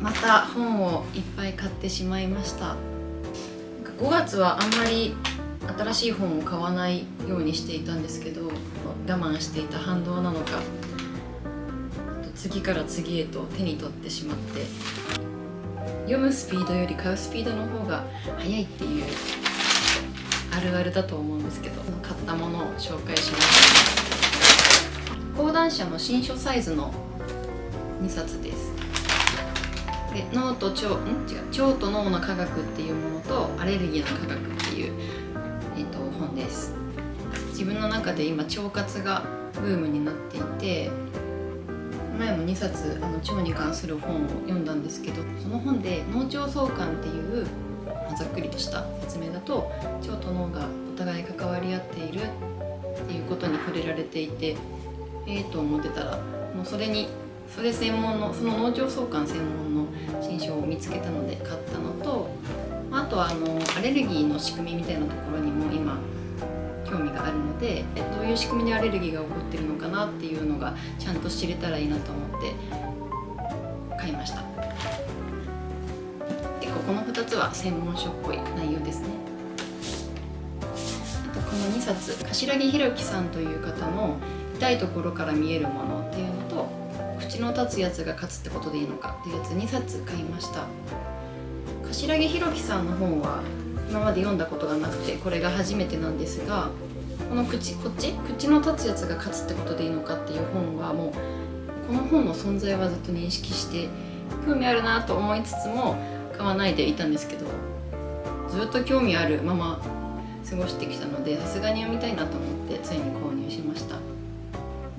また本をいっぱい買ってしまいました。5月はあんまり新しい本を買わないようにしていたんですけど、我慢していた反動なのか次から次へと手に取ってしまって、読むスピードより買うスピードの方が速いっていうあるあるだと思うんですけど、買ったものを紹介します。講談社の新書サイズの2冊です。で腸と脳の科学っていうものとアレルギーの科学っていう、本です。自分の中で今腸活がブームになっていて、前も2冊腸に関する本を読んだんですけど、その本で脳腸相関っていうざっくりとした説明だと、腸と脳がお互い関わり合っているっていうことに触れられていて、と思ってたら、もうそれ専門の、その脳腸相関専門の新書を見つけたので買ったのと、あとはアレルギーの仕組みみたいなところにも今興味があるので、どういう仕組みでアレルギーが起こってるのかなっていうのがちゃんと知れたらいいなと思って買いました。結構この2つは専門書っぽい内容ですね。あとこの2冊、柏木弘樹さんという方の痛いところから見えるものっていうのと、口の立つやつが勝つってことでいいのかっていうやつ2冊買いました。柏木弘樹さんの本は今まで読んだことがなくて、これが初めてなんですが、この口の立つやつが勝つってことでいいのかっていう本は、もうこの本の存在はずっと認識して興味あるなと思いつつも買わないでいたんですけど、ずっと興味あるまま過ごしてきたので、さすがに読みたいなと思ってついに購入しました。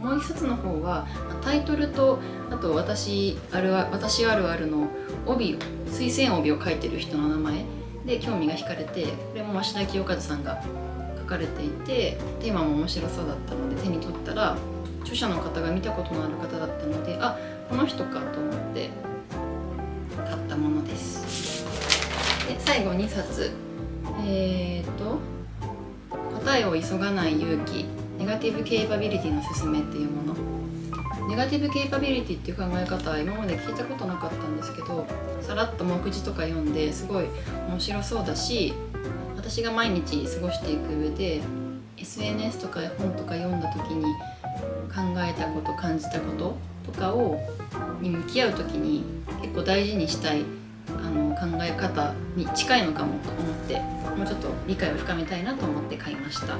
もう一冊の方はタイトルと、あと私あるあるの帯、推薦帯を書いてる人の名前で興味が惹かれて、これも増田清和さんが書かれていて、テーマも面白そうだったので手に取ったら、著者の方が見たことのある方だったので、あ、この人かと思って買ったものです。で最後2冊、答えを急がない勇気、ネガティブケイパビリティのすすめっていうもの。ネガティブケイパビリティっていう考え方は今まで聞いたことなかったんですけど、さらっと目次とか読んですごい面白そうだし、私が毎日過ごしていく上で SNS とか本とか読んだ時に考えたこと、感じたこととかに向き合う時に結構大事にしたい考え方に近いのかもと思って、もうちょっと理解を深めたいなと思って買いました。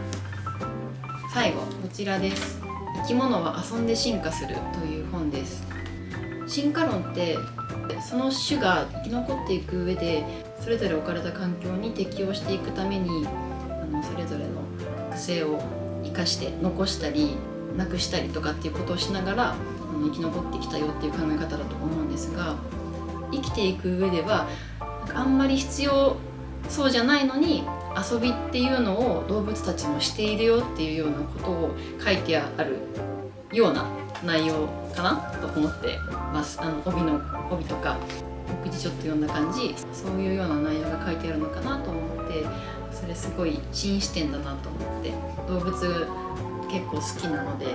最後こちらです。生き物は遊んで進化するという本です。進化論ってその種が生き残っていく上でそれぞれ置かれた環境に適応していくためにそれぞれの癖を生かして残したりなくしたりとかっていうことをしながら生き残ってきたよっていう考え方だと思うんですが、生きていく上ではあんまり必要そうじゃないのに遊びっていうのを動物たちもしているよっていうようなことを書いてあるような内容かなと思ってます。帯とか目次ちょっと読んだ感じ、そういうような内容が書いてあるのかなと思って、それすごい新視点だなと思って、動物結構好きなので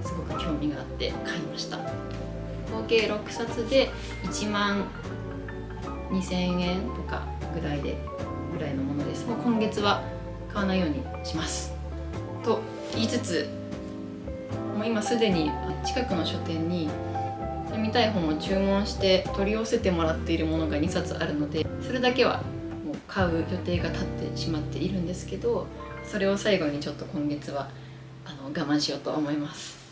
すごく興味があって買いました。合計6冊で1万2000円とかぐらいのものです。もう今月は買わないようにしますと言いつつ、もう今すでに近くの書店に読みたい本を注文して取り寄せてもらっているものが2冊あるので、それだけはもう買う予定が立ってしまっているんですけど、それを最後にちょっと今月は我慢しようと思います。